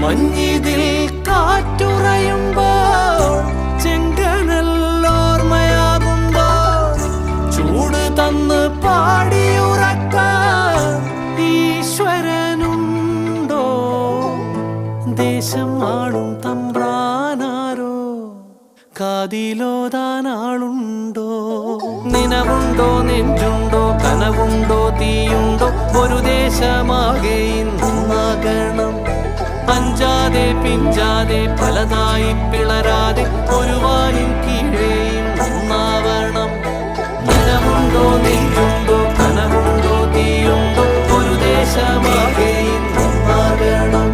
മഞ്ഞിതിൽ കാറ്റുറയുമ്പോൾ ചെങ്കനല്ലോർമ്മയാകുമ്പോൾ ചൂട് തന്ന് പാടിയുറക്കാൻ ഈശ്വരനുണ്ടോ? ദേശം ആളും തമ്പ്രാനാരോ കാതിലോതാനാളുണ്ടോ? നിനവുണ്ടോ, നെഞ്ചുണ്ടോ, കനവുണ്ടോ, തീയുണ്ടോ? ഒരു ദേശമാകെ ഇന്നാകണം. അഞ്ചാതെ പിഞ്ചാതെ പലതായി പിളരാതെ ഒരു വാനിൻ കീഴേ ഒന്നാവണം. നിനവുണ്ടോ, നെഞ്ചുണ്ടോ, കനവുണ്ടോ, തീയുണ്ടോ? ഒരു ദേശമാകെ ഇന്നാകണം.